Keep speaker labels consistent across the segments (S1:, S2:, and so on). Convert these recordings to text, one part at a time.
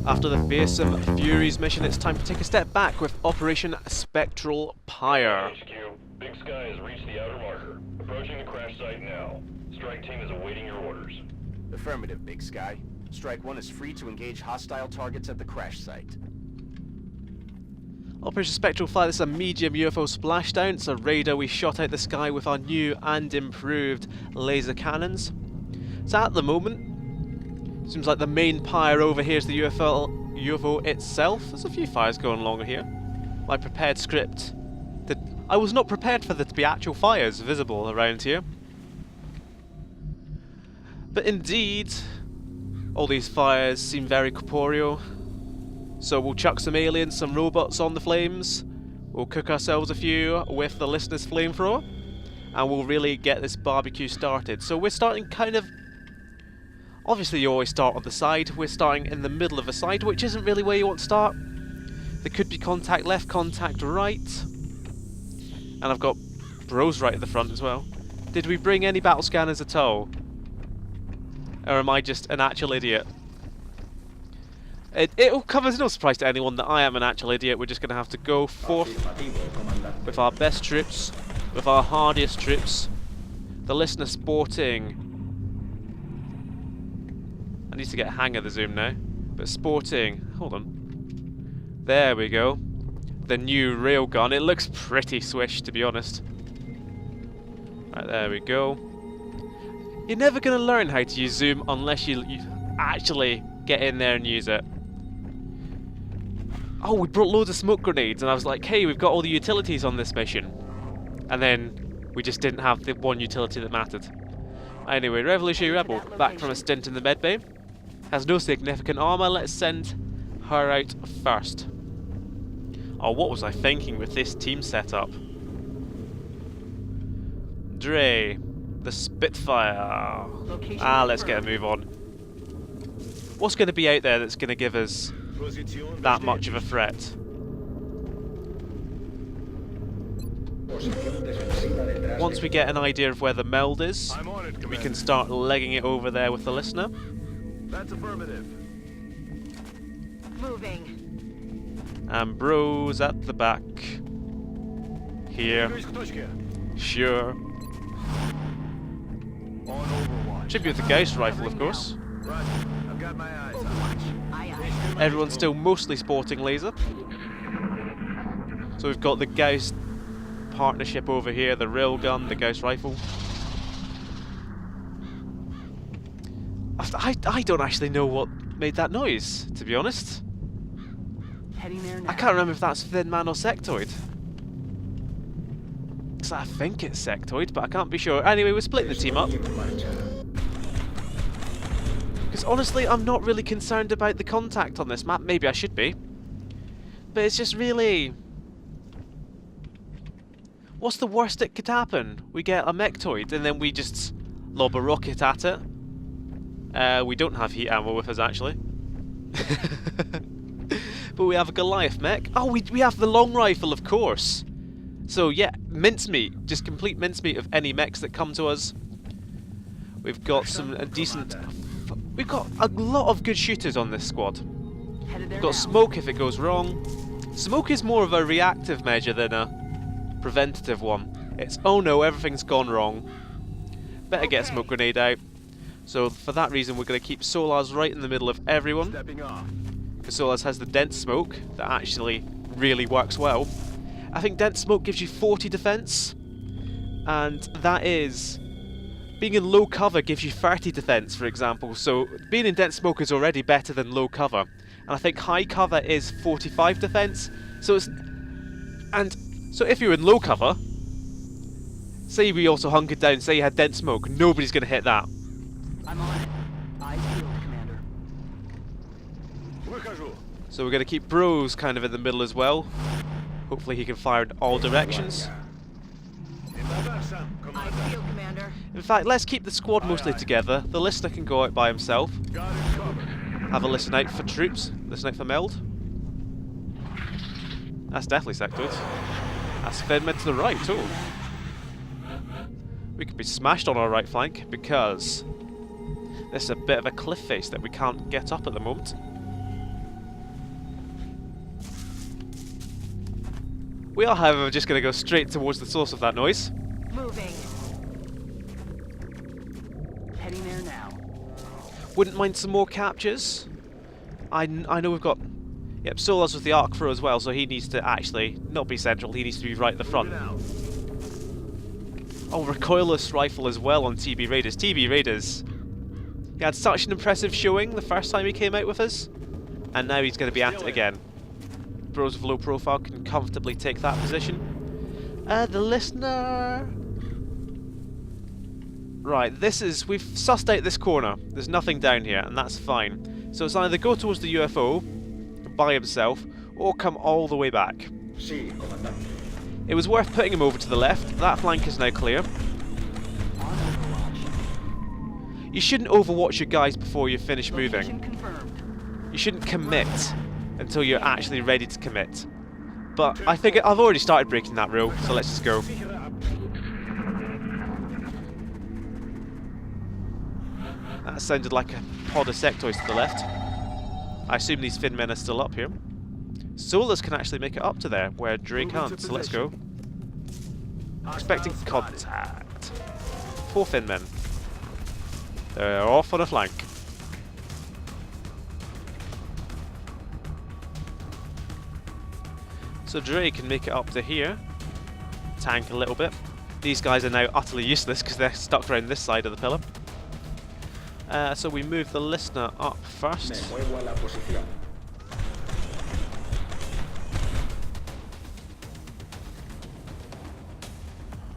S1: After the fearsome Furies mission, it's time to take a step back with Operation Spectral Pyre.
S2: HQ, Big Sky has reached the outer marker. Approaching the crash site now. Strike team is awaiting your orders.
S3: Affirmative, Big Sky. Strike 1 is free to engage hostile targets at the crash site.
S1: Operation Spectral Fire, this is a medium UFO splashdown. It's a radar we shot out the sky with our new and improved laser cannons. So at the moment, seems like the main pyre over here is the UFO itself. There's a few fires going along here. My prepared script. I was not prepared for there to be actual fires visible around here. But indeed, all these fires seem very corporeal. So we'll chuck some aliens, some robots on the flames. We'll cook ourselves a few with the listener's flamethrower. And we'll really get this barbecue started. So we're starting kind of... Obviously you always start on the side. We're starting in the middle of a side, which isn't really where you want to start. There could be contact left, contact right. And I've got bros right at the front as well. Did we bring any battle scanners at all? Or am I just an actual idiot? It'll come as no surprise to anyone that I am an actual idiot. We're just going to have to go forth with our best troops, with our hardiest troops. The listener sporting... I need to get a hang of the zoom now. But sporting... Hold on. There we go. The new railgun. It looks pretty swish, to be honest. Right, there we go. You're never going to learn how to use zoom unless you actually get in there and use it. Oh, we brought loads of smoke grenades, and I was like, hey, we've got all the utilities on this mission. And then we just didn't have the one utility that mattered. Anyway, Revolutionary Rebel, back from a stint in the medbay. Has no significant armour, let's send her out first. Oh, what was I thinking with this team setup? Dre, the Spitfire. Let's get a move on. What's going to be out there that's going to give us that much of a threat? Once we get an idea of where the meld is, we can start legging it over there with the listener.
S3: That's affirmative.
S4: Moving.
S1: And bros at the back. Here. Sure. Should be with the Gauss rifle, of course.
S3: I've got my eyes on.
S1: Everyone's still mostly sporting laser. So we've got the Gauss partnership over here, the railgun, the Gauss rifle. I don't actually know what made that noise, to be honest.
S4: Heading there now.
S1: I can't remember if that's Thin Man or Sectoid. So I think it's Sectoid, but I can't be sure. Anyway, we're splitting the team up. Because honestly, I'm not really concerned about the contact on this map. Maybe I should be. But it's just really... What's the worst that could happen? We get a mechtoid and then we just lob a rocket at it. We don't have heat ammo with us, actually. But we have a Goliath mech. Oh, we have the long rifle, of course. So yeah, mincemeat. Just complete mincemeat of any mechs that come to us. We've got some decent... We've got a lot of good shooters on this squad. We've got smoke if it goes wrong. Smoke is more of a reactive measure than a preventative one. It's, oh no, everything's gone wrong. Better get a smoke grenade out. So for that reason, we're going to keep Solars right in the middle of everyone. Because Solars has the dense smoke that actually really works well. I think dense smoke gives you 40 defense. And that is... Being in low cover gives you 30 defense, for example. So being in dense smoke is already better than low cover. And I think high cover is 45 defense. So it's... And so if you're in low cover, say we also hunkered down, say you had dense smoke, nobody's going to hit that.
S4: I'm on it. Eyes peeled, Commander.
S1: So we're going to keep Bros kind of in the middle as well. Hopefully he can fire in all directions.
S4: Eyes peeled, Commander.
S1: In fact, let's keep the squad mostly together. The listener can go out by himself. Have a listen out for troops. Listen out for meld. That's definitely sectoid. That's fed mid to the right too. We could be smashed on our right flank because this is a bit of a cliff face that we can't get up at the moment. We are, however, just going to go straight towards the source of that noise.
S4: Moving. Heading there now.
S1: Wouldn't mind some more captures. I know we've got... Yep, Solas with the arc throw as well, so he needs to actually not be central, he needs to be right at the front. Oh, recoilless rifle as well on TB Raiders. TB Raiders, he had such an impressive showing the first time he came out with us, and now he's going to be at it again. Bros with low profile can comfortably take that position. The listener... Right, we've sussed out this corner. There's nothing down here, and that's fine. So it's either go towards the UFO by himself, or come all the way back. It was worth putting him over to the left. That flank is now clear. You shouldn't overwatch your guys before you finish moving. You shouldn't commit until you're actually ready to commit. But I think I've already started breaking that rule, so let's just go. That sounded like a pod of sectoids to the left. I assume these Finn men are still up here. Solas can actually make it up to there, where Dre can't, so let's go. Expecting contact. 4 Finn men. They're off on a flank. So Dre can make it up to here. Tank a little bit. These guys are now utterly useless because they're stuck around this side of the pillar. So we move the listener up first.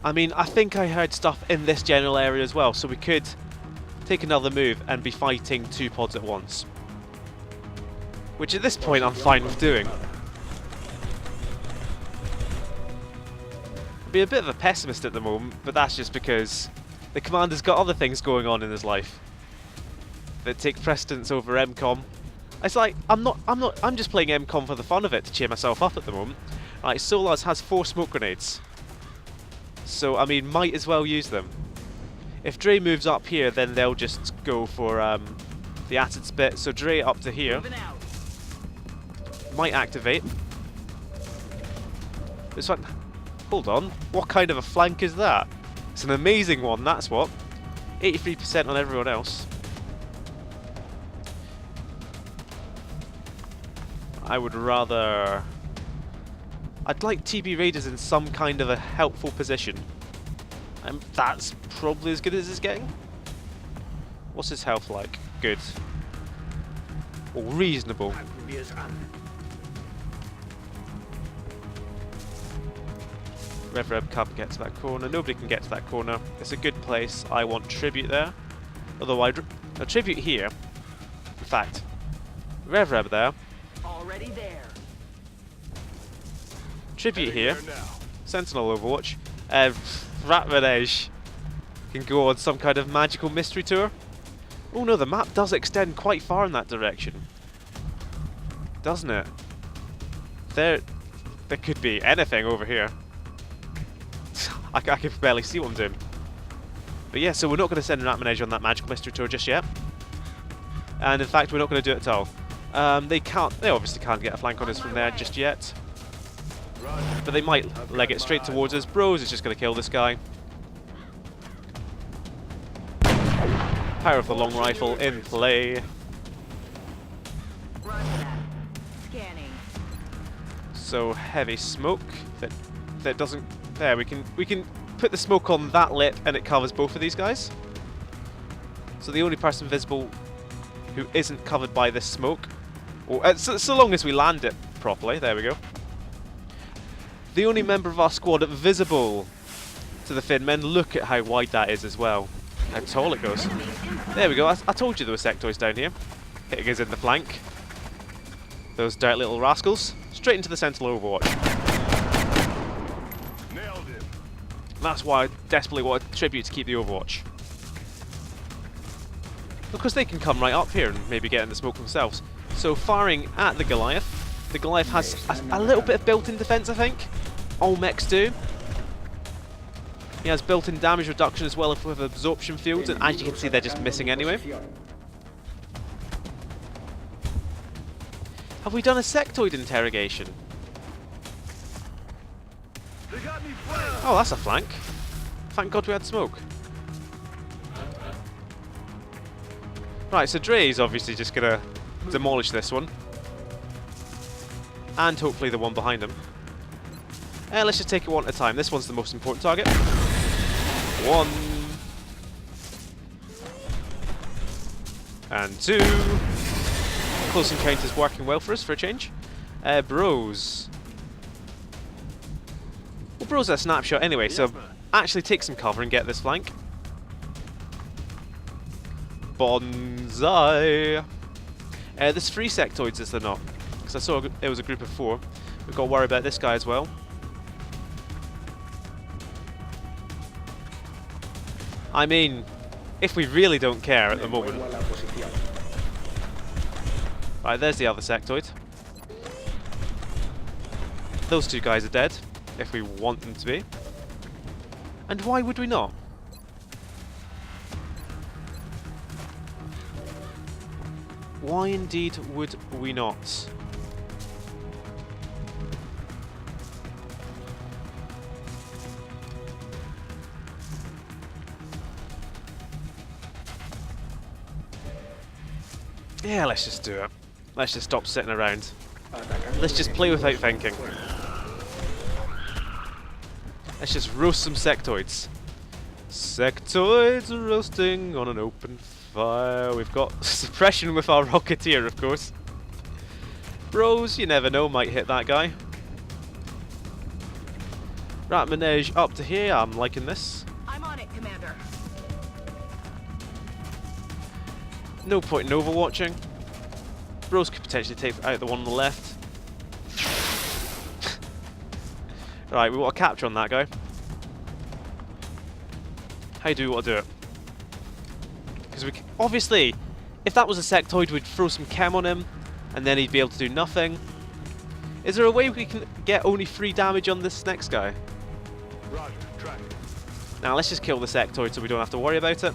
S1: I mean, I think I heard stuff in this general area as well, so we could take another move and be fighting 2 pods at once. Which at this point I'm fine with doing. I'd be a bit of a pessimist at the moment, but that's just because the commander's got other things going on in his life that take precedence over M-Kom. It's like, I'm just playing M-Kom for the fun of it to cheer myself up at the moment. Right, Solas has 4 smoke grenades. So, I mean, might as well use them. If Dre moves up here, then they'll just go for the acid spit. So Dre up to here. Might activate. This one... Hold on. What kind of a flank is that? It's an amazing one, that's what. 83% on everyone else. I would rather... I'd like TB Raiders in some kind of a helpful position. That's probably as good as it's getting. What's his health like? Good. Or reasonable. Rev can't get to that corner. Nobody can get to that corner. It's a good place. I want tribute there. Although a tribute here. In fact, Rev there.
S4: Already there.
S1: Tribute here. Sentinel Overwatch. Ratmanage can go on some kind of magical mystery tour. Oh no, the map does extend quite far in that direction. Doesn't it? There could be anything over here. I can barely see what I'm doing. But yeah, so we're not going to send Ratmanage on that magical mystery tour just yet. And in fact, we're not going to do it at all. They obviously can't get a flank on us from there just yet. But they might leg it straight towards us. Bros is just going to kill this guy. Power of the long rifle in play.
S4: Scanning.
S1: So heavy smoke that doesn't. There, we can put the smoke on that lip and it covers both of these guys. So the only person visible who isn't covered by this smoke, or so long as we land it properly. There we go. The only member of our squad visible to the Finn men. Look at how wide that is as well. How tall it goes. There we go. I told you there were sectoids down here. Hitting us in the flank. Those dirty little rascals. Straight into the Sentinel Overwatch.
S2: Nailed him.
S1: That's why I desperately want a tribute to keep the Overwatch. Because they can come right up here and maybe get in the smoke themselves. So firing at the Goliath. The Goliath has a little bit of built-in defense, I think. All mechs do. He has built-in damage reduction as well with absorption fields, and as you can see, they're just missing anyway. Have we done a sectoid interrogation? Oh, that's a flank. Thank God we had smoke. Right, so Dre's obviously just gonna demolish this one. And hopefully the one behind him. Let's just take it one at a time. This one's the most important target. One. And two. Close encounters working well for us for a change. Bros. Well, Bros are a snapshot anyway, so actually take some cover and get this flank. Bonsai. There's 3 sectoids, is there not? Because I saw it was a group of 4. We've got to worry about this guy as well. I mean, if we really don't care at the moment. Right, there's the other sectoid. Those 2 guys are dead, if we want them to be. And why would we not? Why indeed would we not? Yeah, let's just do it. Let's just stop sitting around. Let's just play without thinking. Let's just roast some sectoids. Sectoids roasting on an open fire. We've got suppression with our Rocketeer, of course. Bros, you never know, might hit that guy. Rat Manege up to here. I'm liking this.
S4: I'm on it, Commander.
S1: No point in overwatching. Bros could potentially take out the one on the left. Right, we want a capture on that guy. How do we want to do it? Because obviously, if that was a sectoid, we'd throw some chem on him, and then he'd be able to do nothing. Is there a way we can get only 3 damage on this next guy?
S3: Roger, track.
S1: Now let's just kill the sectoid so we don't have to worry about it.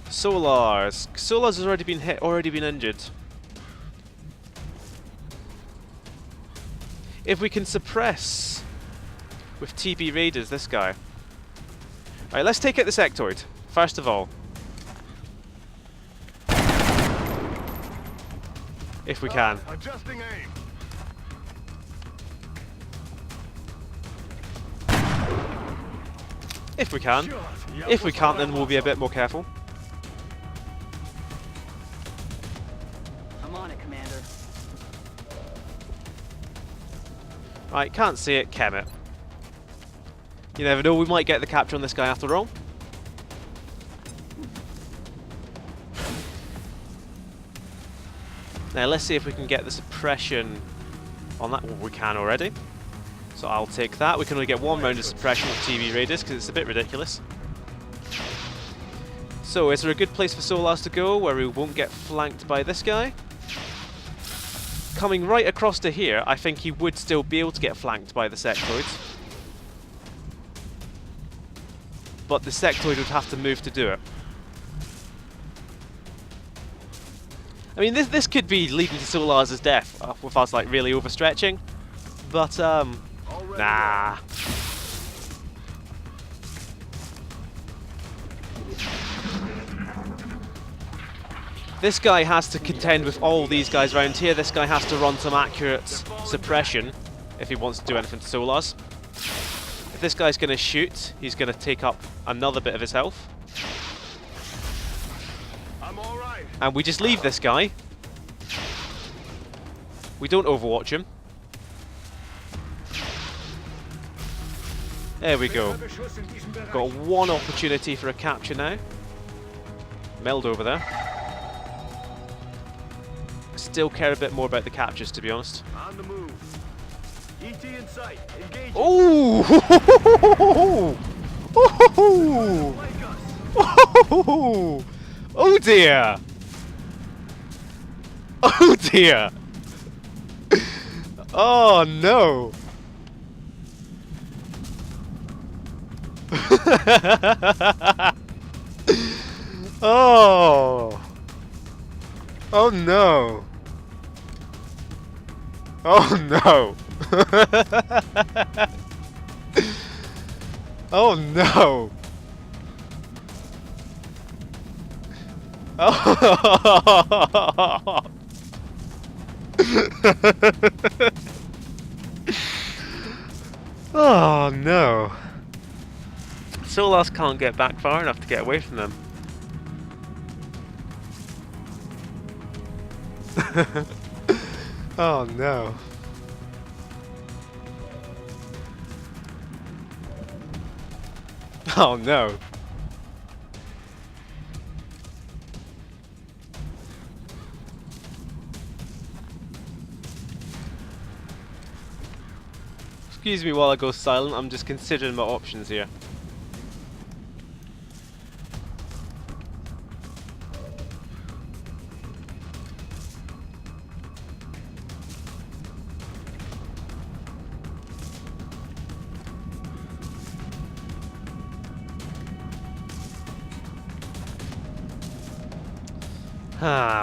S1: Solars. Solars has already been hit, already been injured. If we can suppress with TB Raiders this guy. Right, let's take out the sectoid, first of all. If we can.
S3: Adjusting aim.
S1: If we can. If we can't, then we'll be a bit more careful.
S4: I'm on it, Commander.
S1: Right, can't see it, chem it. You never know, we might get the capture on this guy after all. Now let's see if we can get the suppression on that. Well, we can already. So I'll take that. We can only get 1 round of suppression with TV Raiders because it's a bit ridiculous. So is there a good place for Solars to go where we won't get flanked by this guy? Coming right across to here, I think he would still be able to get flanked by the sectoids. But the sectoid would have to move to do it. I mean, this could be leading to Solars' death with us like really overstretching, but nah. This guy has to contend with all these guys around here. This guy has to run some accurate suppression if he wants to do anything to Solars. If this guy's going to shoot, he's going to take up another bit of his health.
S3: I'm all right.
S1: And we just leave this guy. We don't overwatch him. There we go. Got 1 opportunity for a capture now. Meld over there. Still care a bit more about the captures, to be honest.
S3: On the move. ET in sight. Engage.
S1: Oh! Oh! Oh dear! Oh dear! Oh no! Oh! Oh no! Oh no! Oh no! Oh! Oh no! Solas can't get back far enough to get away from them. Oh no. Oh no. Excuse me while I go silent, I'm just considering my options here.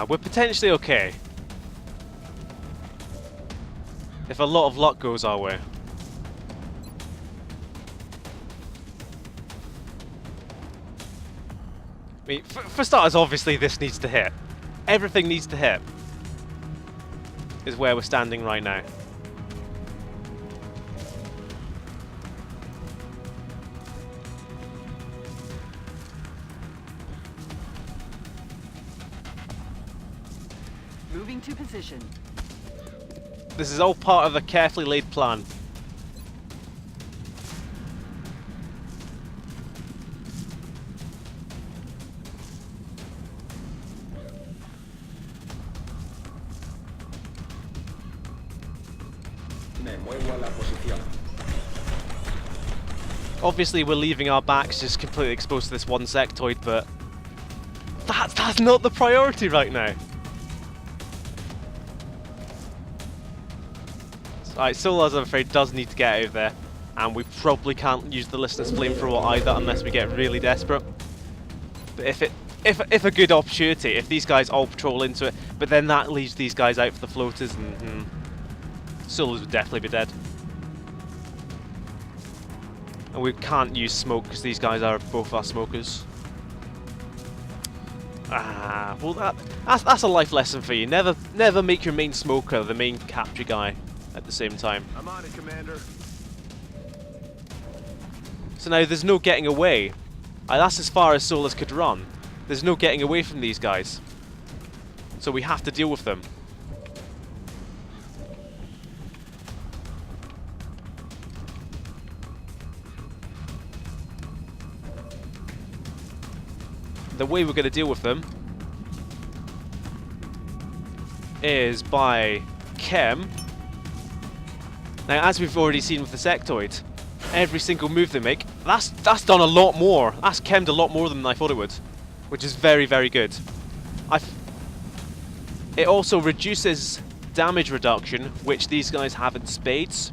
S1: We're potentially okay. If a lot of luck goes our way. I mean, for starters, obviously this needs to hit. Everything needs to hit. Is where we're standing right now.
S4: Moving to position.
S1: This is all part of a carefully laid plan. Obviously we're leaving our backs just completely exposed to this one sectoid, but that's not the priority right now. Alright, Solas, I'm afraid, does need to get out of there, and we probably can't use the listener's flamethrower either unless we get really desperate. But if a good opportunity, if these guys all patrol into it, but then that leaves these guys out for the floaters, and Solas would definitely be dead. And we can't use smoke because these guys are both our smokers. Well that's a life lesson for you. Never make your main smoker the main capture guy at the same time.
S3: I'm on it, Commander.
S1: So now there's no getting away. That's as far as Solas could run. There's no getting away from these guys. So we have to deal with them. The way we're going to deal with them is by chem. Now, as we've already seen with the sectoid, every single move they make, that's done a lot more. That's chemmed a lot more than I thought it would, which is very, very good. It also reduces damage reduction, which these guys have in spades.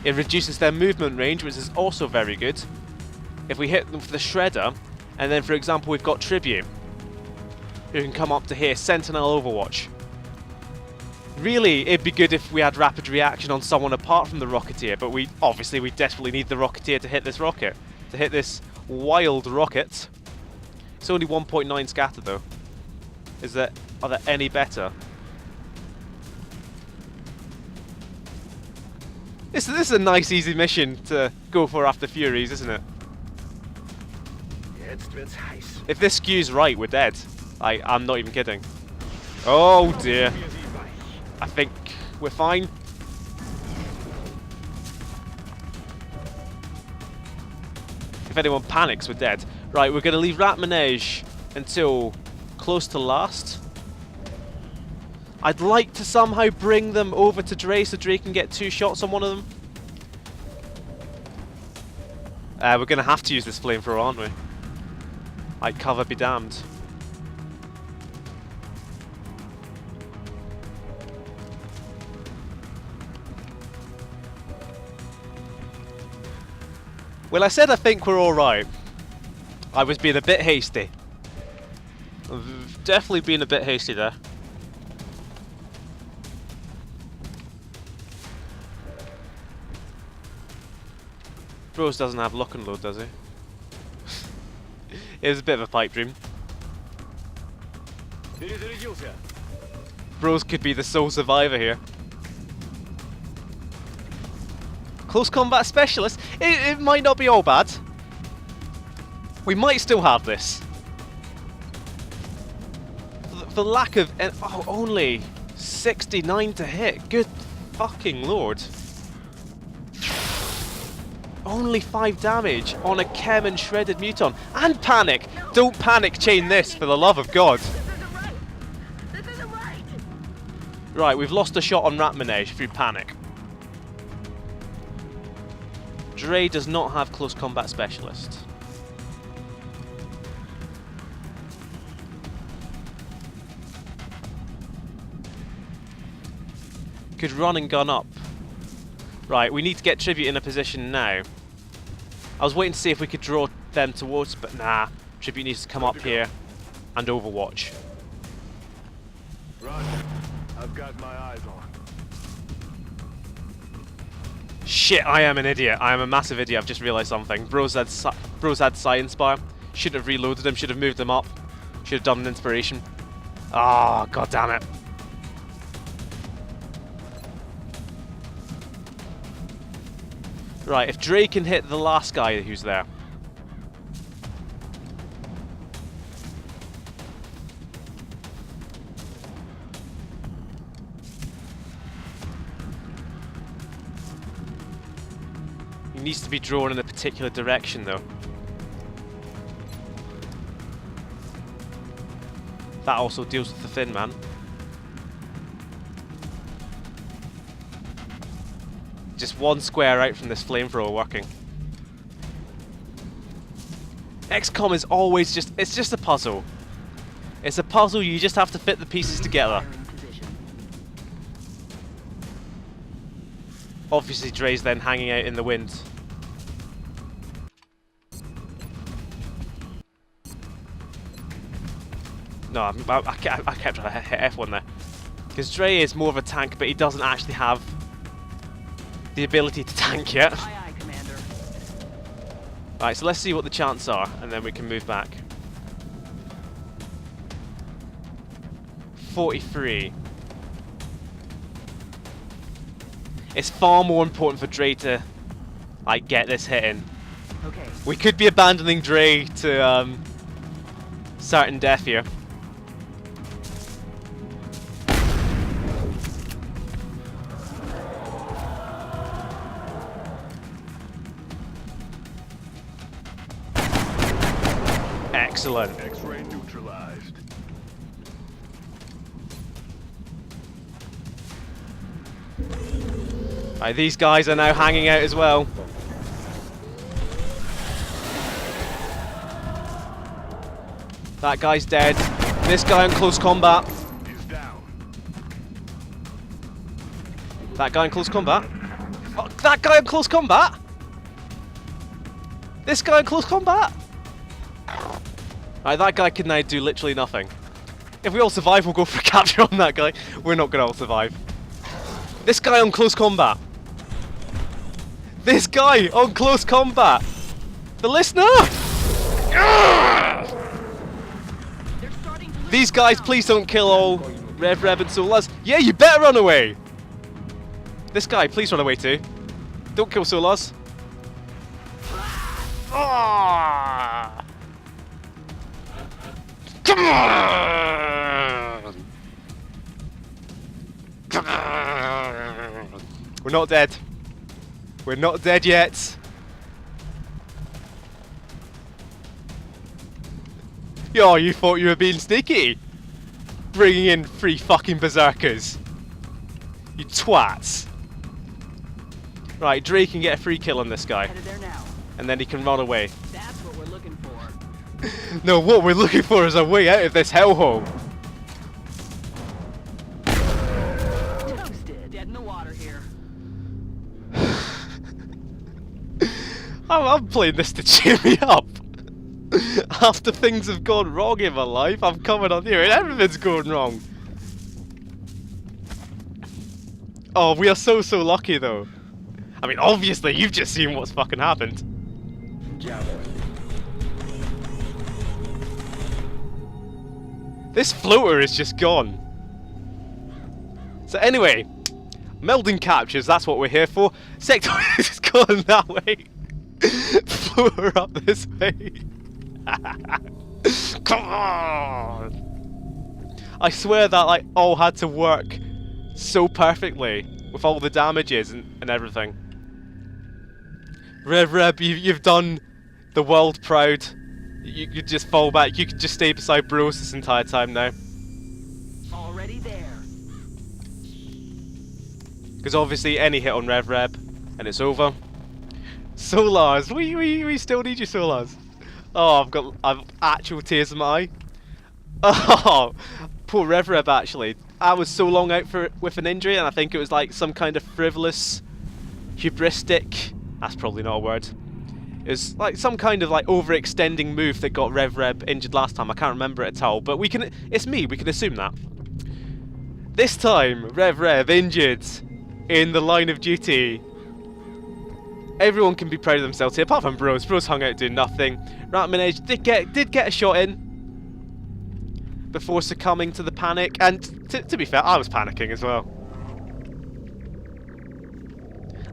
S1: It reduces their movement range, which is also very good. If we hit them with the shredder, and then, for example, we've got Tribute, who can come up to here, Sentinel Overwatch. Really, it'd be good if we had rapid reaction on someone apart from the Rocketeer, but we desperately need the Rocketeer to hit this rocket, to hit this wild rocket. It's only 1.9 scatter though. Are there any better? This is a nice, easy mission to go for after Furies, isn't it? If this skews right, we're dead. I'm not even kidding. Oh dear. I think we're fine. If anyone panics, we're dead. Right, we're going to leave Rat Manege until close to last. I'd like to somehow bring them over to Dre so Dre can get 2 shots on one of them. We're going to have to use this flamethrower, aren't we? Cover be damned. Well, I said I think we're alright. I was being a bit hasty. I've definitely been a bit hasty there. Bros doesn't have lock and load, does he? It was a bit of a pipe dream. Bros could be the sole survivor here. Close combat specialist? It might not be all bad. We might still have this. For lack of... Oh, only 69 to hit. Good fucking lord. Only 5 damage on a chem and shredded muton. And panic! Don't panic chain this, for the love of God.
S4: This isn't right. This isn't right.
S1: Right, we've lost a shot on Rat Manege through panic. Dre does not have close combat specialist. Could run and gun up. Right, we need to get Tribute in a position now. I was waiting to see if we could draw them towards, but nah. Tribute needs to come up here and overwatch.
S2: Roger. I've got my eyes on.
S1: Shit, I am an idiot. I am a massive idiot. I've just realised something. Bros had Science Bar. Should have reloaded him. Should have moved him up. Should have done an inspiration. Ah, god damn it. Right, if Dre can hit the last guy who's there. He needs to be drawn in a particular direction though. That also deals with the Thin Man. Just one square out from this flamethrower working. XCOM is always just... It's just a puzzle. It's a puzzle, you just have to fit the pieces together.
S4: Firing position.
S1: Obviously Dre's then hanging out in the wind. No, I kept trying to hit F1 there. Because Dre is more of a tank, but he doesn't actually have the ability to tank yet.
S4: Aye, aye, Commander.
S1: Right, so let's see what the chances are, and then we can move back. 43. It's far more important for Dre to, like, get this hit in.
S4: Okay.
S1: We could be abandoning Dre to certain death here. Excellent.
S2: X-ray neutralized.
S1: Right, these guys are now hanging out as well. That guy's dead. This guy in close combat.
S2: He's down.
S1: That guy in close combat. Oh, that guy in close combat? This guy in close combat? Right, that guy can now do literally nothing. If we all survive, we'll go for a capture on that guy. We're not gonna all survive. This guy on close combat. This guy on close combat. The listener!
S4: They're starting to lose
S1: These guys,
S4: ground.
S1: please don't kill all Rev and Solas. Yeah, you better run away! This guy, please run away too. Don't kill Solas. Ah! Come on! Come on! We're not dead. We're not dead yet. Yo, you thought you were being sneaky? Bringing in 3 fucking berserkers. You twats. Right, Dre can get a free kill on this guy.
S4: Headed there now.
S1: And then he can run away.
S4: That's what we're looking for.
S1: No, what we're looking for is a way out of this hellhole.
S4: Toasted. Dead in the water here.
S1: I'm playing this to cheer me up. After things have gone wrong in my life, I'm coming on here and everything's going wrong. Oh, we are so lucky though. I mean, obviously, you've just seen what's fucking happened. This floater is just gone. So anyway, melding captures, that's what we're here for. Sectoid is going that way. Floater up this way. Come on! I swear that like all had to work so perfectly with all the damages and everything. Rev, you've done the world proud. You could just fall back. You could just stay beside Bros this entire time now.
S4: Already there.
S1: Because obviously any hit on Rev and it's over. Solars, we still need you, Solars. Oh, I've actual tears in my eye. Oh, poor Rev actually. I was so long out with an injury, and I think it was like some kind of frivolous, hubristic. That's probably not a word. It was like some kind of like overextending move that got Rev injured last time. I can't remember it at all, but it's me. We can assume that. This time, Rev injured in the line of duty. Everyone can be proud of themselves here, apart from Bros. Bros hung out doing nothing. Ratmanage did get a shot in before succumbing to the panic, and to be fair, I was panicking as well.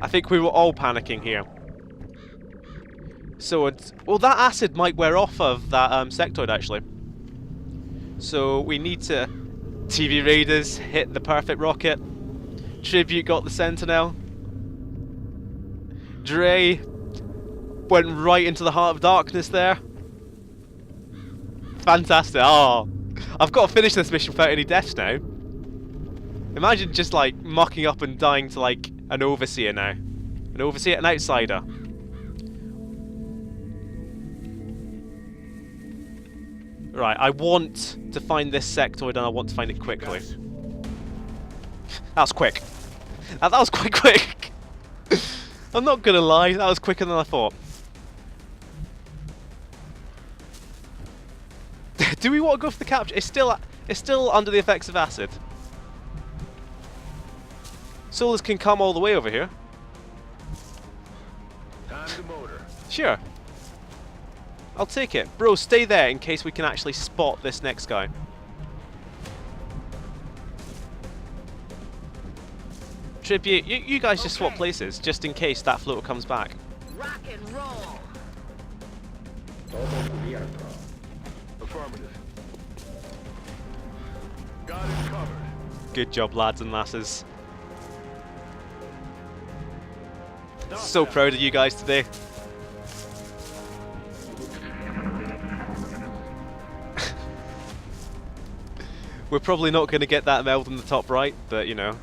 S1: I think we were all panicking here. So, well, that acid might wear off of that sectoid actually. So we need to TV Raiders hit the perfect rocket. Tribute got the Sentinel. Dre went right into the heart of darkness there. Fantastic. Oh, I've got to finish this mission without any deaths now. Imagine just like mucking up and dying to like an overseer now. An overseer, an outsider. Right, I want to find this sectoid and I want to find it quickly. That was quick. That was quite quick. I'm not gonna lie, that was quicker than I thought. Do we want to go for the capture? It's still under the effects of acid. Solars can come all the way over here.
S3: Time to motor.
S1: Sure. I'll take it. Bro, stay there in case we can actually spot this next guy. Tribute, you guys just swap places, just in case that floater comes back.
S4: Rock and roll.
S3: Affirmative. Got it covered.
S1: Good job, lads and lasses. So proud of you guys today. We're probably not going to get that meld in the top right, but you know.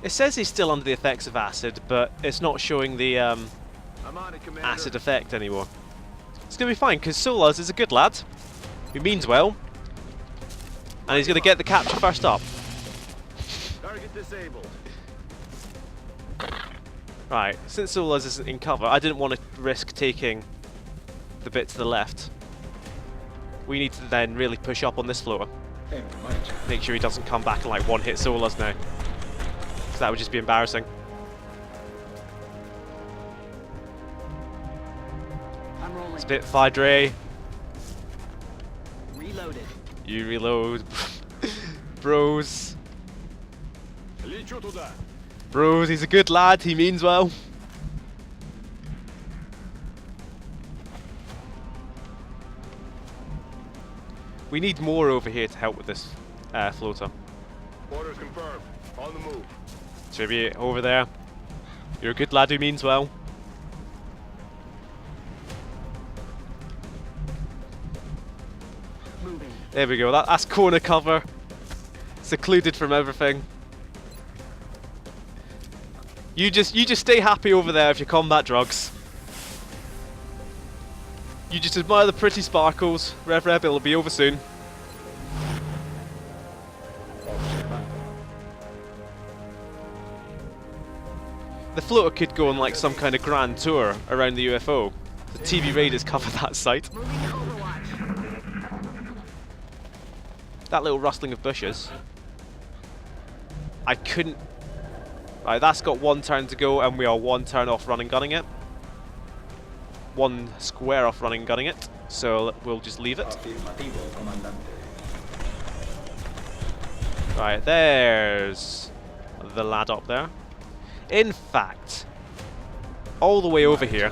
S1: It says he's still under the effects of acid, but it's not showing the
S3: I'm on it, Commander.
S1: acid effect anymore. It's going to be fine, because Solars is a good lad, who means well, and he's going to get the capture first up.
S3: Target disabled.
S1: Right, since Solars isn't in cover, I didn't want to risk taking the bit to the left. We need to then really push up on this floor. Make sure he doesn't come back and like one-hit Solars now. So that would just be embarrassing.
S4: I'm rolling.
S1: It's a bit Fidre.
S4: Reloaded.
S1: You reload. Bros. Bros, he's a good lad, he means well. We need more over here to help with this floater.
S3: Orders confirmed. On the move.
S1: Tribute over there. You're a good lad who means well.
S4: Moving.
S1: There we go, that's corner cover. Secluded from everything. You just stay happy over there with your combat drugs. You just admire the pretty sparkles. Rev, it'll be over soon. The floater could go on like some kind of grand tour around the UFO. The TV Raiders cover that site.
S4: Moving to Overwatch.
S1: That little rustling of bushes. I couldn't... Right, that's got 1 turn to go, and we are 1 turn off running gunning it. 1 square off running gunning it, so we'll just leave it. Right, there's the lad up there. In fact, all the way over here,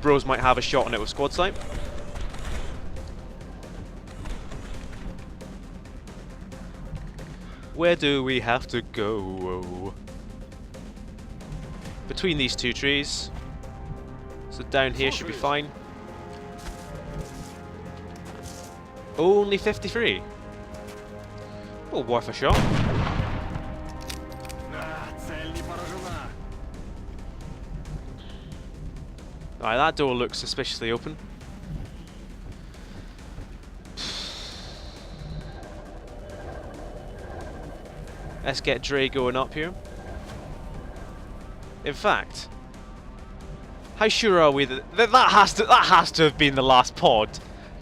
S1: bros might have a shot on it with squad sight. Where do we have to go? Between these 2 trees. So down here should be fine. Only 53. Well, worth a shot. Alright, that door looks suspiciously open. Let's get Dre going up here. In fact, how sure are we that that has to have been the last pod?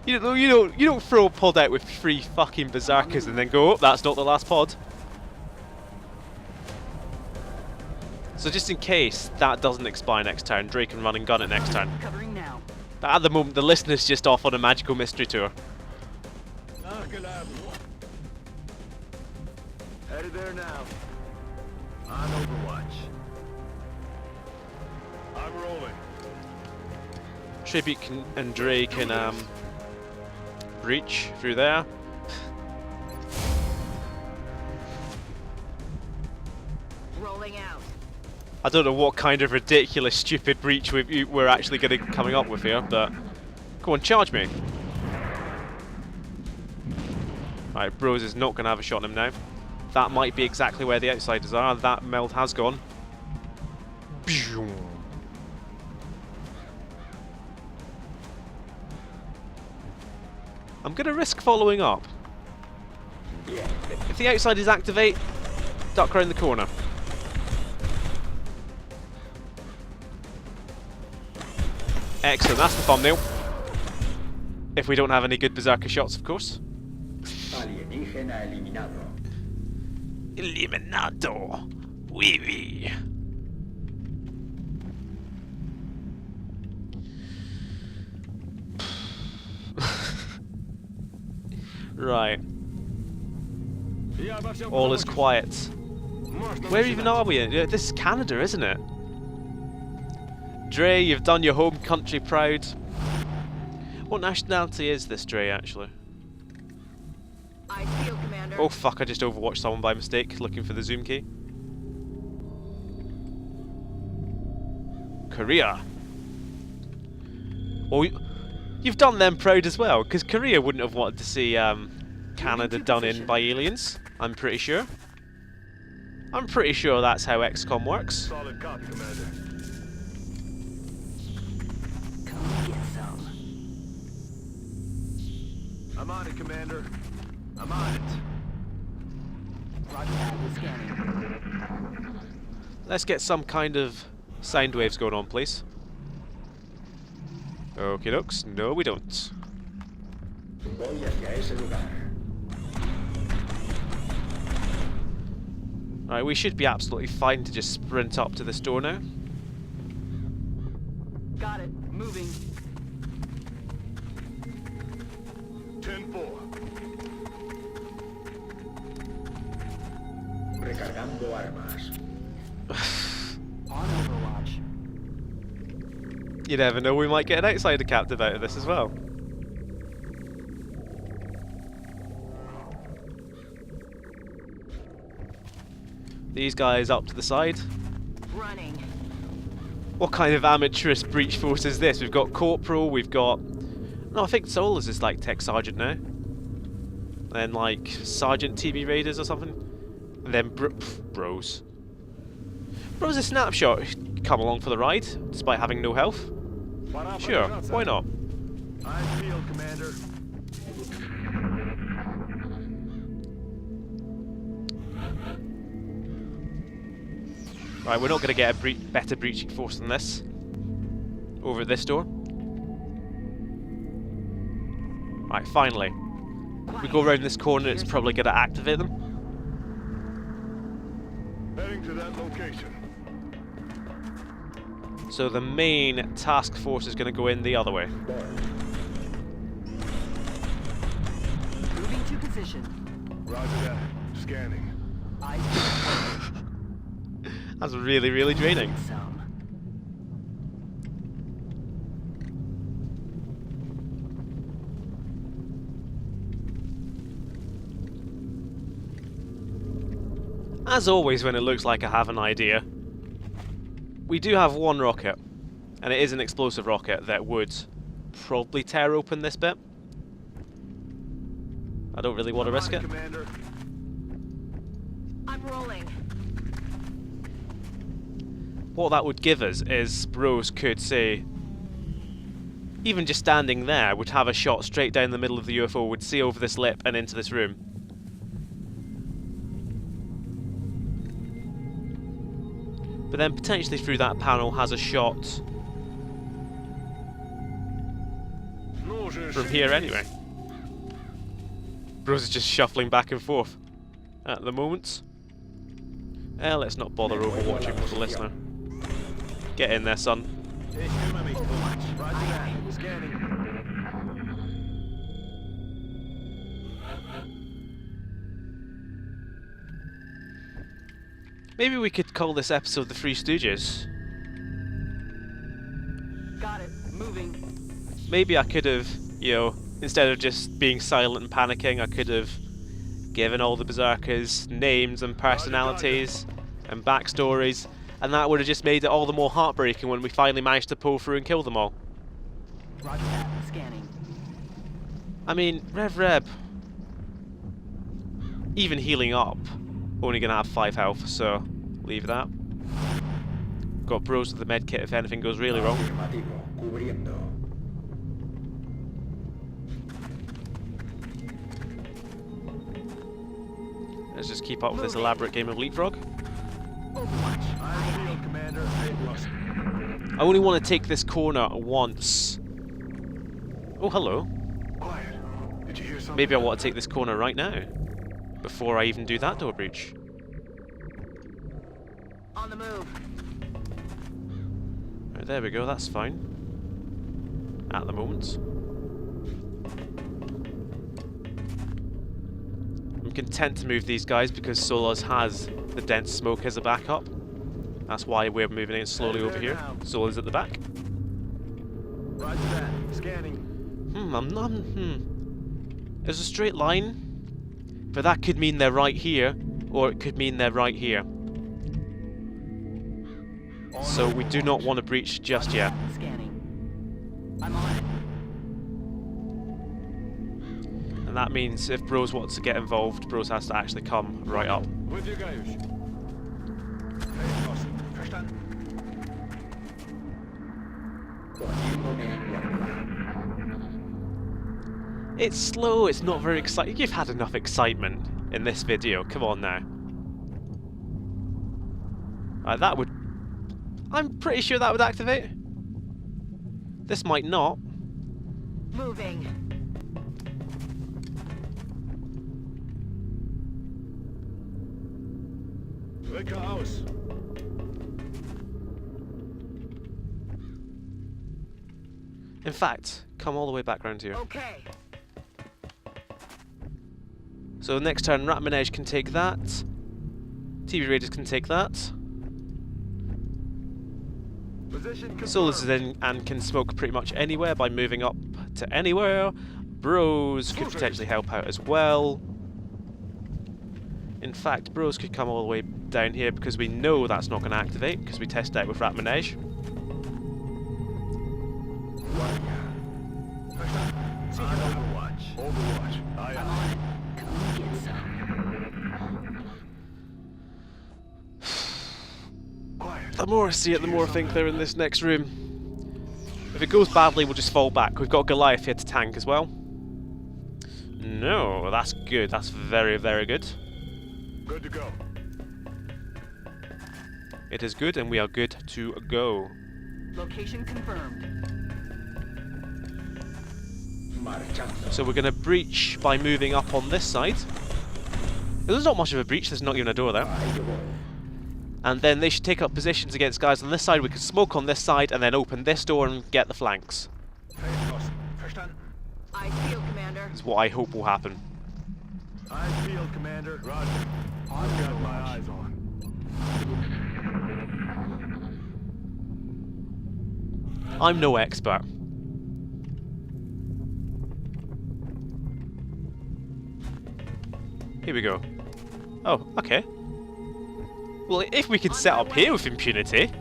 S1: You don't throw a pod out with 3 fucking berserkers and then go, oh, that's not the last pod. So just in case that doesn't expire next turn, Dre can run and gun it next turn.
S4: Covering now.
S1: But at the moment, the listener's just off on a magical mystery tour.
S3: Headed there now. On Overwatch.
S2: I'm rolling.
S1: Tribute and Dre can breach through there.
S4: Rolling out.
S1: I don't know what kind of ridiculous, stupid breach we're actually going to be coming up with here, but go on, charge me. Right, Bros is not going to have a shot on him now. That might be exactly where the outsiders are. That meld has gone. I'm going to risk following up. If the outsiders activate, duck around the corner. Excellent, that's the thumbnail. If we don't have any good berserker shots, of course.
S5: Alienígena eliminado.
S1: Eliminado. Oui, oui. Right. All is quiet. Where even are we? This is Canada, isn't it? Dre, you've done your home country proud. What nationality is this, Dre, actually?
S4: I feel, Commander.
S1: Oh fuck, I just overwatched someone by mistake, looking for the zoom key. Korea. Oh, you've done them proud as well, because Korea wouldn't have wanted to see Canada done in by aliens, I'm pretty sure. I'm pretty sure that's how XCOM works.
S2: Solid copy, Commander.
S4: Come get some.
S3: I'm on it, Commander. I'm on it.
S4: Roger that. We're scanning.
S1: Let's get some kind of sound waves going on, please. Okie dokes. No, we don't.
S5: Voy hacia ese lugar.
S1: Alright, we should be absolutely fine to just sprint up to this door now.
S4: Got it. Moving.
S2: 10-4.
S5: Recargando armas.
S4: On Overwatch.
S1: You never know, we might get an outsider captive out of this as well. These guys up to the side.
S4: Running.
S1: What kind of amateurish breach force is this? We've got Corporal, we've got... No, I think Solus is like Tech Sergeant now. Then like Sergeant TV Raiders or something. And then Bros. Bros a snapshot. Come along for the ride, despite having no health. Sure, why not?
S3: I feel, Commander.
S1: Right, we're not going to get a better breaching force than this. Over at this door. Right, finally. We go around this corner, it's probably going to activate them.
S2: Heading to that location.
S1: So the main task force is going to go in the other way.
S4: Moving to position.
S2: Roger that. Scanning.
S4: Eyes
S1: That's really, really draining.
S4: some.
S1: As always when it looks like I have an idea, we do have one rocket, and it is an explosive rocket that would probably tear open this bit. I don't really want to risk it.
S2: Commander.
S4: I'm rolling.
S1: What that would give us is Bros could say, even just standing there, would have a shot straight down the middle of the UFO, would see over this lip and into this room. But then potentially through that panel has a shot from here anyway. Bros is just shuffling back and forth at the moment. Let's not bother overwatching for the listener. Get in there, son.
S2: Scanning.
S1: Maybe we could call this episode The Three Stooges.
S4: Got it. Moving.
S1: Maybe I could have, you know, instead of just being silent and panicking, I could have given all the berserkers names and personalities and backstories, and that would have just made it all the more heartbreaking when we finally managed to pull through and kill them all.
S4: Roger that. Scanning.
S1: I mean, Rev, even healing up, only gonna have 5 health, so leave that. Got Bros with the med kit if anything goes really wrong.
S5: Afirmativo. Cubriendo.
S1: Let's just keep up with this elaborate game of leapfrog.
S4: Overwatch.
S2: Commander.
S1: I only want to take this corner once. Oh, hello.
S2: Quiet. Did you hear something?
S1: Maybe I want to take this corner right now, before I even do that door breach.
S4: On the move.
S1: Right, there we go, that's fine. At the moment. I'm content to move these guys because Solas has the dense smoke as a backup. That's why we're moving in slowly over here. Solas at the back.
S2: Roger that. Scanning.
S1: There's a straight line, but that could mean they're right here, or it could mean they're right here. So we do not want to breach just yet.
S4: Scanning. I'm on it.
S1: And that means if Bros wants to get involved, Bros has to actually come right up.
S2: With you guys. Verstanden.
S5: Poniéndome en guardia.
S1: It's slow, it's not very exciting. You've had enough excitement in this video, come on now. That would... I'm pretty sure that would activate. This might not.
S4: Moving.
S2: Wecker aus.
S1: In fact, come all the way back round here.
S4: Okay.
S1: So next turn, Rat Manege can take that. TV Raiders can take that.
S2: Position
S1: Solas is in and can smoke pretty much anywhere by moving up to anywhere. Bros could potentially help out as well. In fact, Bros could come all the way down here because we know that's not going to activate because we tested out with Rat Manege.
S2: Overwatch. Overwatch. Aye,
S4: I'm
S2: aye.
S4: on it. Come get some.
S2: Quiet.
S1: The more I see it, the more I think they're in this next room. If it goes badly, we'll just fall back. We've got Goliath here to tank as well. No, that's good. That's very, very good.
S2: Good to go.
S1: It is good, and we are good to go.
S4: Location confirmed.
S5: Marchando.
S1: So we're going to breach by moving up on this side. There's not much of a breach, there's not even a door there.
S5: Ahí yo voy.
S1: And then they should take up positions against guys on this side. We could smoke on this side and then open this door and get the flanks.
S4: I feel, Commander.
S1: Is what I hope will happen.
S6: I feel, Commander. Roger. I've got my eyes on.
S1: I'm no expert. Here we go. Oh, okay. Well, if we can set up here with impunity,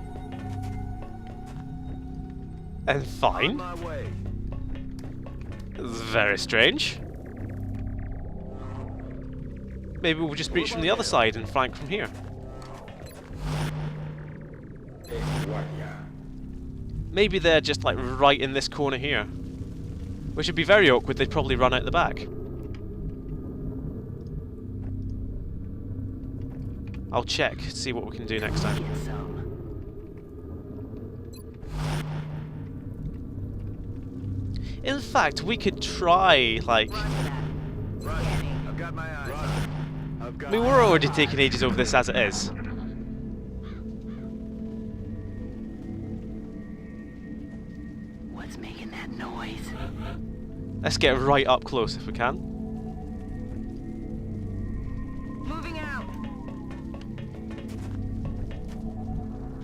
S1: then
S6: On
S1: fine.
S6: my way.
S1: This is very strange. Maybe we'll just breach from the other side and flank from here.
S5: Guardia.
S1: Maybe they're just like right in this corner here. Which would be very awkward, they'd probably run out the back. I'll check, see what we can do next time.
S4: Get some.
S1: In fact, we could try, like...
S4: Roger that.
S6: Roger.
S4: Scanning.
S6: I've got my eyes on. I've
S1: I
S6: got
S1: mean, we're already taking ages over this as it is.
S4: What's making that noise?
S1: Let's get right up close if we can.
S4: Moving out.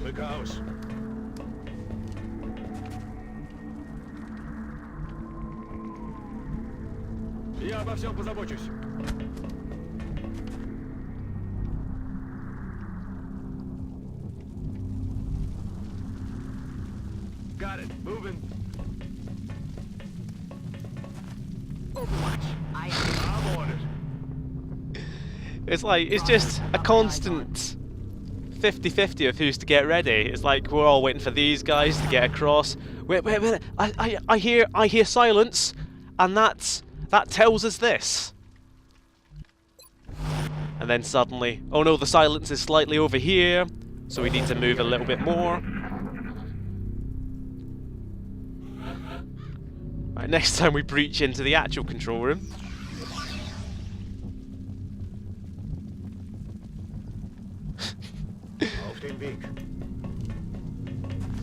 S6: Click house. Я обо всем позабочусь. Got it. Moving.
S4: Overwatch. I
S6: I'm on it.
S1: It's like, it's just a constant 50-50 of who's to get ready. It's like we're all waiting for these guys to get across. Wait, wait a minute. I hear silence, and that tells us this. And then suddenly, oh no, the silence is slightly over here, so we need to move a little bit more. Right, next time we breach into the actual control room.
S6: Auf den Weg.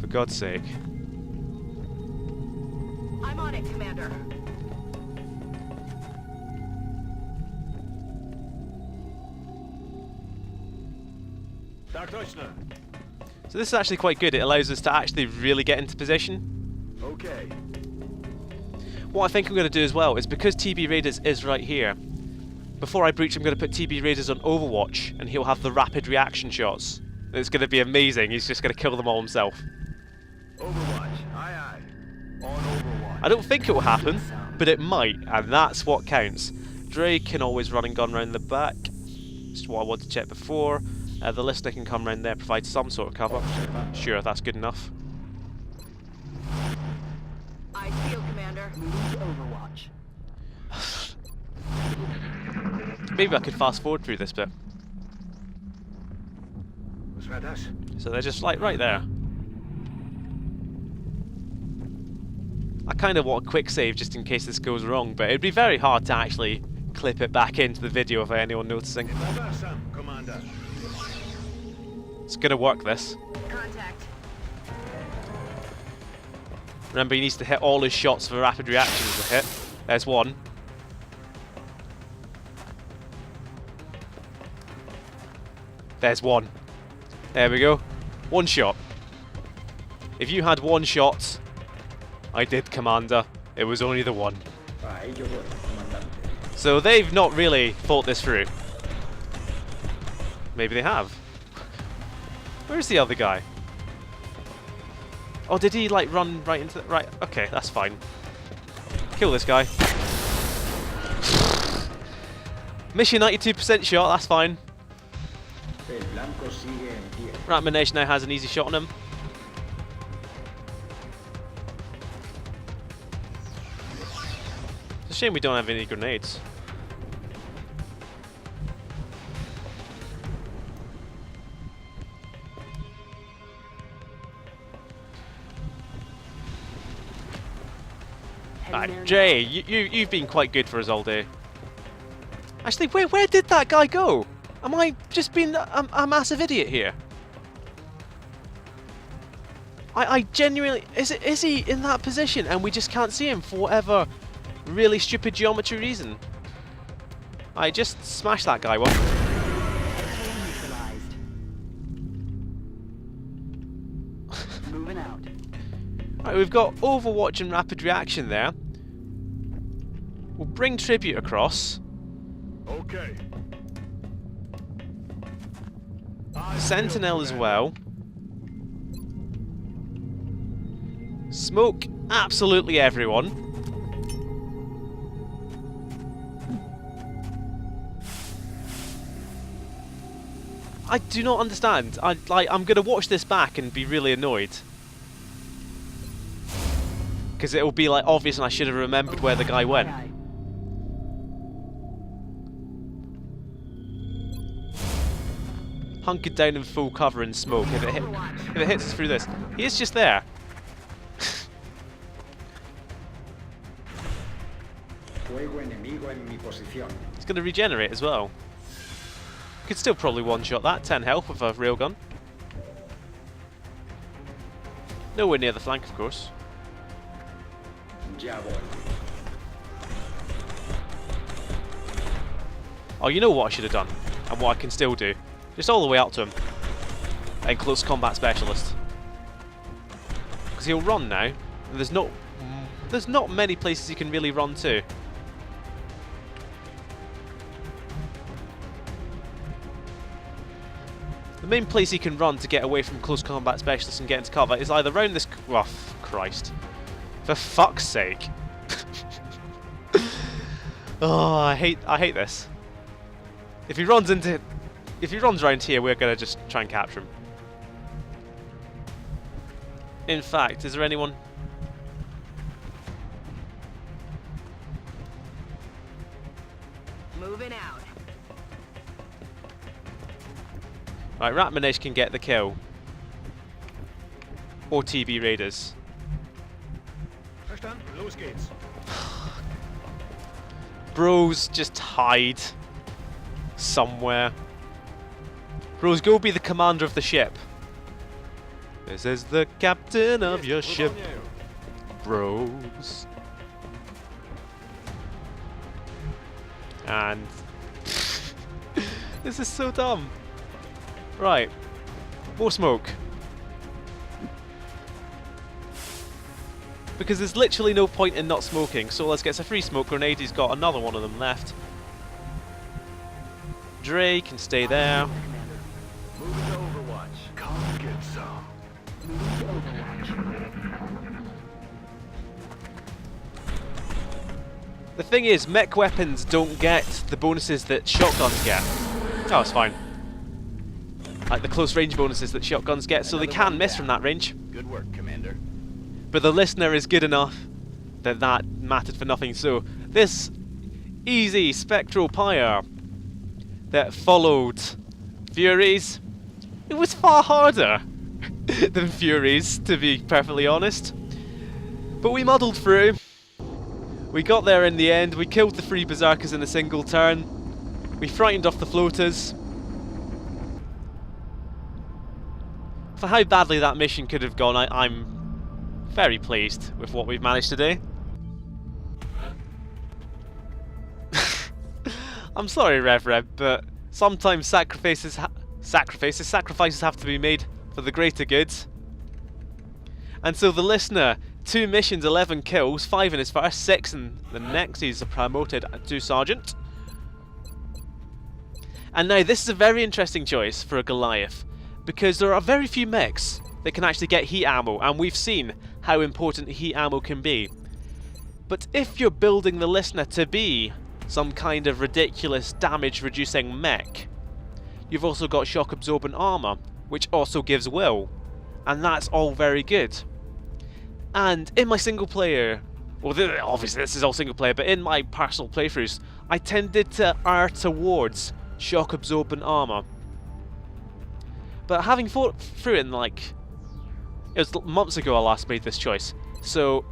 S1: For God's sake.
S4: I'm on it, Commander.
S6: Так точно.
S1: So this is actually quite good. It allows us to actually really get into position.
S6: Okay.
S1: What I think I'm going to do as well is, because TB Raiders is right here, before I breach I'm going to put TB Raiders on Overwatch and he'll have the rapid reaction shots. It's going to be amazing. He's just going to kill them all himself.
S6: Overwatch. Aye aye. On Overwatch.
S1: I don't think it will happen, but it might, and that's what counts. Drake can always run and gun round the back. Just what I wanted to check before. The listener can come round there, provide some sort of cover. Sure, that's good enough.
S4: I feel, Commander. Move to Overwatch.
S1: Maybe I could fast forward through this bit.
S6: Was war das?
S1: So they're just like right there. I kind of want a quick save just in case this goes wrong, but it'd be very hard to actually clip it back into the video without anyone noticing.
S6: Zapraszam, Commander.
S1: It's gonna work, this.
S4: Contact.
S1: Remember, he needs to hit all his shots for rapid reactions to hit. There's one. There's one. There we go. One shot. If you had one shot, I did, Commander. It was only the one.
S5: Ahí yo voy, comandante.
S1: So they've not really thought this through. Maybe they have. Where's the other guy? Oh, did he like run right into the... Right, okay, that's fine. Kill this guy. Mission 92% shot, that's fine.
S5: El blanco sigue en pie.
S1: Ratmanation now has an easy shot on him. It's a shame we don't have any grenades. Right, Jay, you've been quite good for us all day. Actually, where did that guy go? Am I just being a massive idiot here? I genuinely... Is he in that position and we just can't see him for whatever really stupid geometry reason? I just smashed that guy once.
S4: Moving out.
S1: Right, we've got Overwatch and Rapid Reaction there. We'll bring Tribute across.
S6: Okay.
S1: Sentinel as well. Smoke absolutely everyone. I do not understand. I'm going to watch this back and be really annoyed. Because it will be like obvious and I should have remembered where the guy went. Hunkered down in full cover in smoke if it hits us through this. He is just there.
S5: Fuego enemigo en mi posición.
S1: It's going to regenerate as well. Could still probably one-shot that. 10 health with a railgun. Nowhere near the flank, of course.
S5: Ya voy.
S1: Oh, you know what I should have done, and what I can still do. Just all the way up to him. And close combat specialist. Because he'll run now, and there's not many places he can really run to. The main place he can run to get away from close combat specialists and get into cover is either round this... Oh, Christ. For fuck's sake. Oh, I hate this. If he runs around here, we're gonna just try and capture him. In fact, is there anyone?
S4: Moving out.
S1: Right, Ratmanesh can get the kill. Or TB Raiders.
S6: Verstanden? Los geht's.
S1: Bros, just hide somewhere. Bros, go be the commander of the ship. This is the captain of your ship. Bros. And this is so dumb. Right. More smoke. Because there's literally no point in not smoking, so let's get a free smoke grenade. He's got another one of them left. Dre can stay there.
S6: Moving to Overwatch. Come get some.
S1: The thing is, mech weapons don't get the bonuses that shotguns get. Oh, it's fine. Like the close range bonuses that shotguns get, so they can miss from that range.
S3: Good work, Commander.
S1: But the listener is good enough that that mattered for nothing. So this easy spectral pyre that followed Furies, it was far harder than Furies, to be perfectly honest. But we muddled through. We got there in the end. We killed the 3 berserkers in a single turn. We frightened off the floaters. For how badly that mission could have gone, I'm very pleased with what we've managed to do. I'm sorry, Rev, but sometimes sacrifices have to be made for the greater good. And so the listener, 2 missions, 11 kills, 5 in his first, 6 in the next. He's promoted to sergeant. And now this is a very interesting choice for a Goliath, because there are very few mechs that can actually get heat ammo, and we've seen how important heat ammo can be. But if you're building the listener to be some kind of ridiculous damage reducing mech, you've also got shock absorbent armor, which also gives will, and that's all very good. And in my single player, well, obviously this is all single player, but in my personal playthroughs, I tended to err towards shock absorbent armor. But having fought through it in, like, it was months ago I last made this choice, so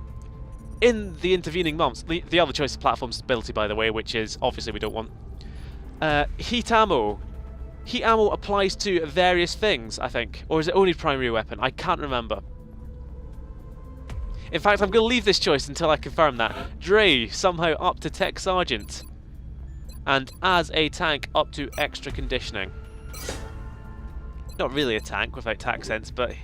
S1: in the intervening months, the other choice of platform stability, by the way, which is obviously we don't want. Heat ammo. Heat ammo applies to various things, I think. Or is it only primary weapon? I can't remember. In fact, I'm going to leave this choice until I confirm that. Dre, somehow up to Tech Sergeant. And as a tank, up to extra conditioning. Not really a tank without tack sense, but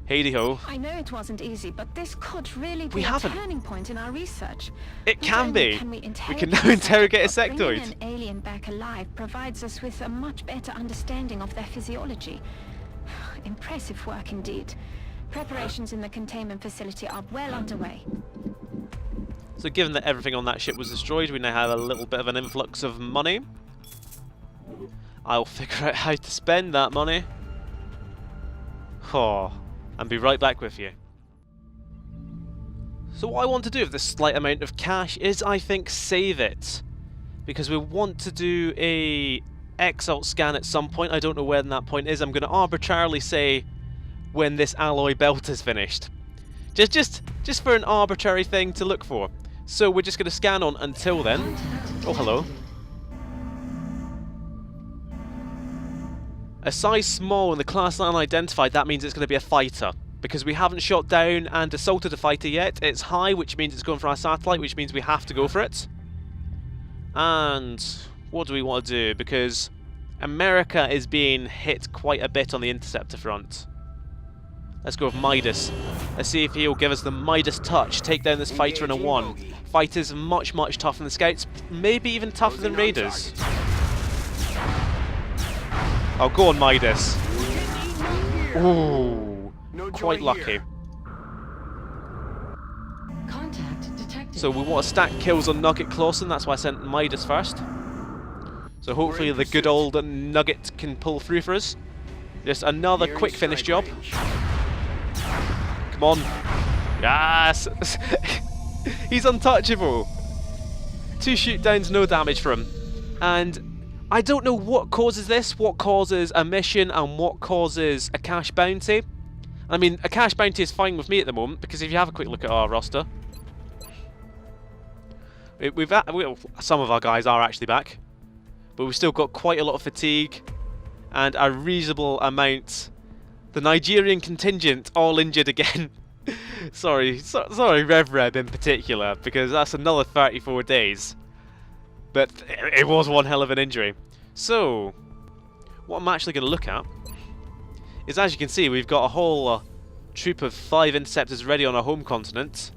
S1: hey-de-ho.
S7: I know it wasn't easy, but this could really be
S1: We
S7: a turning point in our research.
S1: It
S7: Not
S1: can
S7: only
S1: be.
S7: Can we
S1: can now interrogate a
S7: but bringing
S1: sectoid.
S7: an alien back alive provides us with a much better understanding of their physiology. Impressive work indeed. Preparations in the containment facility are well underway.
S1: So given that everything on that ship was destroyed, we now have a little bit of an influx of money. I'll figure out how to spend that money. Oh, and be right back with you. So what I want to do with this slight amount of cash is, I think, save it. Because we want to do a Exalt scan at some point. I don't know when that point is. I'm going to arbitrarily say when this alloy belt is finished. Just for an arbitrary thing to look for. So we're just going to scan on until then. Oh, hello. A size small and the class unidentified, that means it's going to be a fighter. Because we haven't shot down and assaulted a fighter yet. It's high, which means it's going for our satellite, which means we have to go for it. And what do we want to do? Because America is being hit quite a bit on the interceptor front. Let's go with Midas. Let's see if he'll give us the Midas touch. Take down this fighter in a 1. Fighter's much, much tougher than scouts. Maybe even tougher than raiders. Oh, go on, Midas. Ooh, quite lucky.
S8: Contact detected.
S1: So we want to stack kills on Nugget Clawson. That's why I sent Midas first. So hopefully the good old Nugget can pull through for us. Just another quick finish job. Come on. Yes! He's untouchable. 2 shoot downs, no damage for him. And I don't know what causes this, what causes a mission and what causes a cash bounty. I mean, a cash bounty is fine with me at the moment, because if you have a quick look at our roster, some of our guys are actually back, but we've still got quite a lot of fatigue and a reasonable amount. The Nigerian contingent all injured again. sorry, Rev in particular, because that's another 34 days. But it was one hell of an injury. So, what I'm actually going to look at is, as you can see, we've got a whole troop of 5 interceptors ready on our home continent,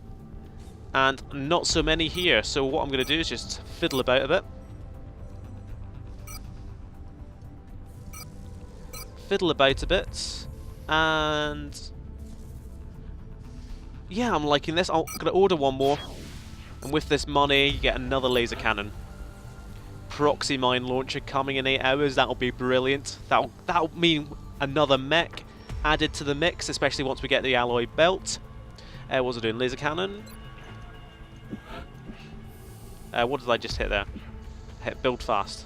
S1: and not so many here. So what I'm going to do is just fiddle about a bit. And yeah, I'm liking this. I'm going to order one more, and with this money you get another laser cannon. Proxy mine launcher coming in 8 hours. That'll be brilliant. That'll mean another mech added to the mix, especially once we get the alloy belt. What was I doing? Laser cannon. What did I just hit there? Hit build fast.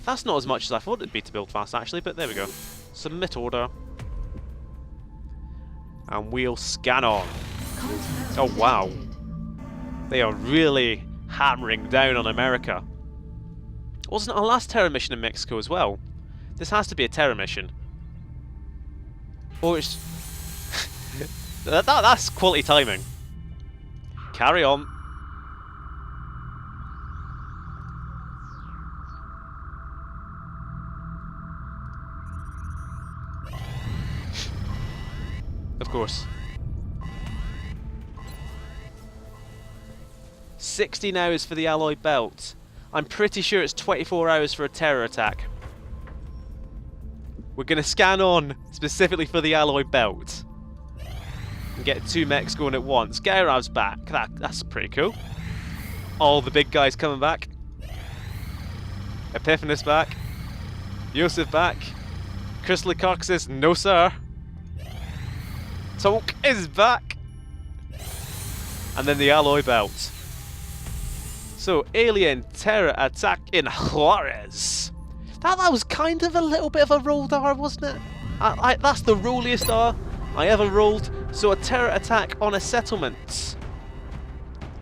S1: That's not as much as I thought it'd be to build fast, actually, but there we go. Submit order. And we'll scan on. Oh, wow. They are really hammering down on America. Wasn't our last terror mission in Mexico as well? This has to be a terror mission. Or it's... that's quality timing. Carry on. Of course. 16 hours for the alloy belt. I'm pretty sure it's 24 hours for a terror attack. We're going to scan on specifically for the alloy belt. And get 2 mechs going at once. Gairav's back. That's pretty cool. All the big guys coming back. Epiphanis back. Yosef back. Chrysler says, no sir. Tonk is back. And then the alloy belt. So, alien terror attack in Juarez. That was kind of a little bit of a rolled R, wasn't it? That's the rolliest R I ever rolled. So a terror attack on a settlement.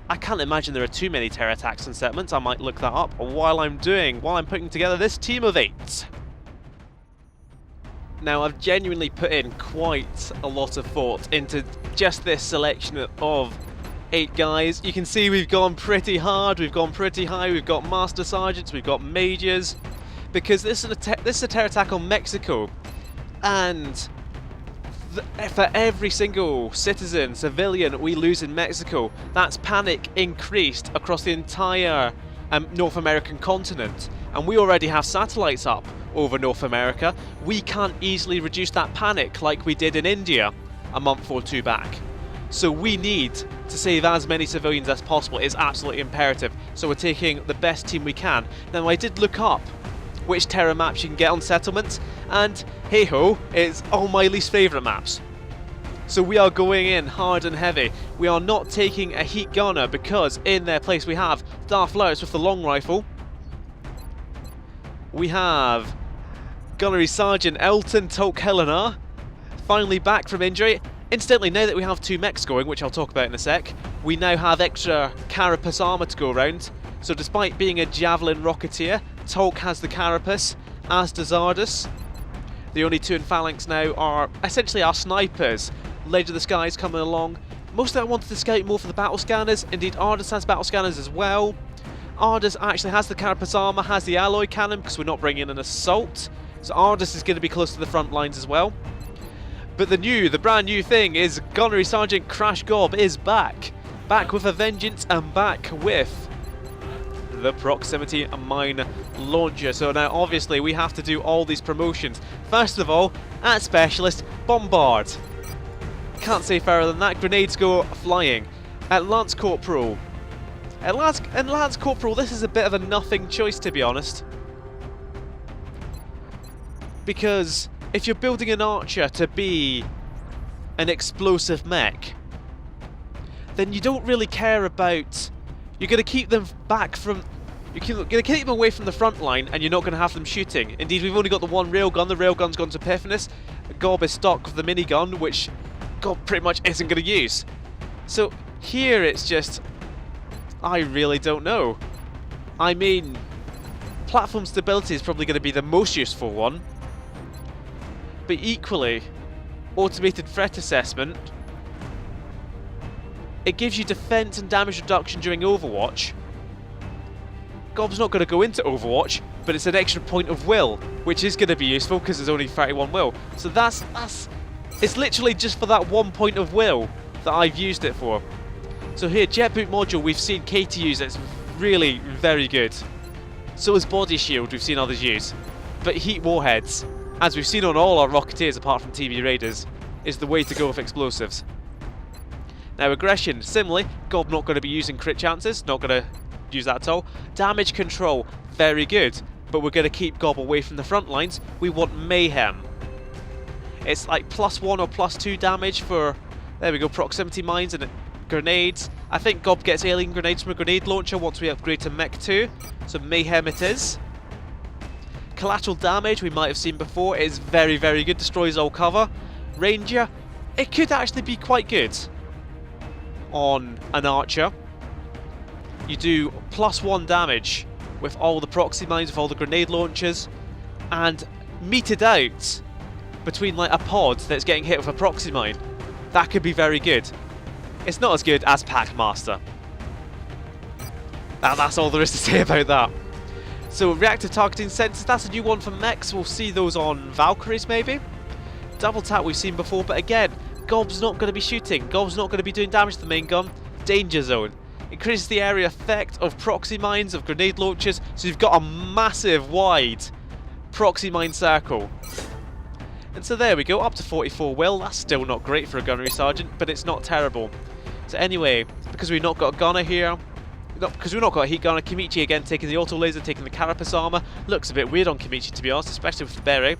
S1: I can't imagine there are too many terror attacks on settlements. I might look that up while I'm putting together this team of 8. Now, I've genuinely put in quite a lot of thought into just this selection of 8 guys. You can see we've gone pretty hard, we've gone pretty high, we've got Master Sergeants, we've got Majors, because this is a terror attack on Mexico, and for every single civilian we lose in Mexico, that's panic increased across the entire North American continent. And we already have satellites up over North America. We can't easily reduce that panic like we did in India a month or 2 back. So we need to save as many civilians as possible. It's absolutely imperative. So we're taking the best team we can. Now, I did look up which terror maps you can get on settlements, and hey ho, it's all my least favourite maps. So we are going in hard and heavy. We are not taking a heat gunner because in their place we have Darth Lurtz with the long rifle. We have Gunnery Sergeant Elton Tolk Helena, finally back from injury. Incidentally, now that we have 2 mechs going, which I'll talk about in a sec, we now have extra carapace armour to go around. So despite being a Javelin Rocketeer, Tolk has the carapace, as does Ardus. The only 2 in Phalanx now are essentially our snipers. Ledge of the Skies coming along. Mostly I wanted to scout more for the battle scanners. Indeed, Ardus has battle scanners as well. Ardus actually has the carapace armour, has the alloy cannon because we're not bringing in an assault. So Ardus is going to be close to the front lines as well. But the brand new thing is Gunnery Sergeant Crash Gob is back. Back with a vengeance and back with the proximity mine launcher. So now obviously we have to do all these promotions. First of all, at Specialist, Bombard. Can't say fairer than that. Grenades go flying. At Lance Corporal. At Lance Corporal, this is a bit of a nothing choice, to be honest. Because if you're building an archer to be an explosive mech, then you don't really care about... You're going to keep them back from... You're going to keep them away from the front line, and you're not going to have them shooting. Indeed, we've only got the 1 railgun. The railgun's gone to Epiphanis. Gob is stock with the minigun, which Gob pretty much isn't going to use. So here it's just... I really don't know. I mean, platform stability is probably going to be the most useful one. But equally, automated threat assessment, it gives you defense and damage reduction during Overwatch. Gob's not going to go into Overwatch, but it's an extra point of will, which is going to be useful because there's only 31 will. So it's literally just for that 1 point of will that I've used it for. So here, jet boot module, we've seen Katie use, it's really very good. So is body shield, we've seen others use. But heat warheads, as we've seen on all our Rocketeers apart from TB Raiders, is the way to go with explosives. Now aggression, similarly, Gob not going to be using crit chances, not going to use that at all. Damage control, very good, but we're going to keep Gob away from the front lines. We want mayhem. It's like +1 or +2 damage for, there we go, proximity mines and grenades. I think Gob gets alien grenades from a grenade launcher once we upgrade to Mech 2, so mayhem it is. Collateral damage we might have seen before is very, very good, destroys all cover. Ranger, it could actually be quite good on an archer. You do +1 damage with all the proxy mines, with all the grenade launchers, and meted out between like a pod that's getting hit with a proxy mine. That could be very good. It's not as good as Packmaster. That's all there is to say about that. So reactive targeting sensors, that's a new one for mechs. We'll see those on Valkyries maybe. Double tap we've seen before, but again, Gob's not going to be shooting. Gob's not going to be doing damage to the main gun. Danger zone. Increases the area effect of proxy mines, of grenade launchers, so you've got a massive wide proxy mine circle. And so there we go, up to 44 will. That's still not great for a gunnery sergeant, but it's not terrible. So anyway, because we've not got a gunner here, because we've not got a heat gunner, Kimichi again taking the auto laser, taking the carapace armor. Looks a bit weird on Kimichi, to be honest, especially with the beret.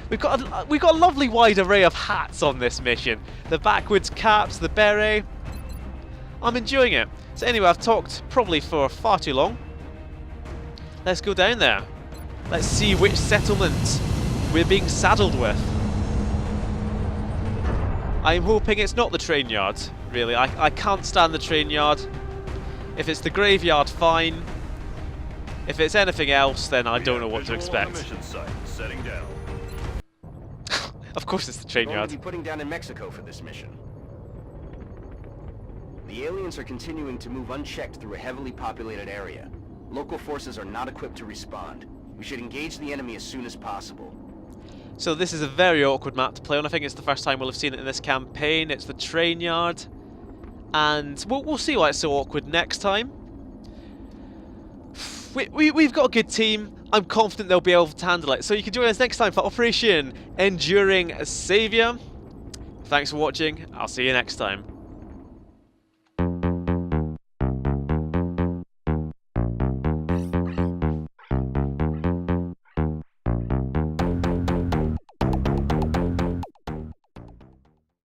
S1: We've got a lovely wide array of hats on this mission. The backwards caps, the beret. I'm enjoying it. So anyway, I've talked probably for far too long. Let's go down there. Let's see which settlement we're being saddled with. I'm hoping it's not the train yard, really. I can't stand the train yard. If it's the graveyard, fine. If it's anything else, then I don't know what to
S6: Visual on the
S1: expect.
S6: mission site. Setting down.
S1: Of course it's the train
S3: We're going
S1: yard.
S3: to be putting down in Mexico for this mission. The aliens are continuing to move unchecked through a heavily populated area. Local forces are not equipped to respond. We should engage the enemy as soon as possible.
S1: So this is a very awkward map to play on. I think it's the first time we'll have seen it in this campaign. It's the train yard. And we'll see why it's so awkward next time. We've got a good team. I'm confident they'll be able to handle it. So you can join us next time for Operation Enduring Savior. Thanks for watching. I'll see you next time.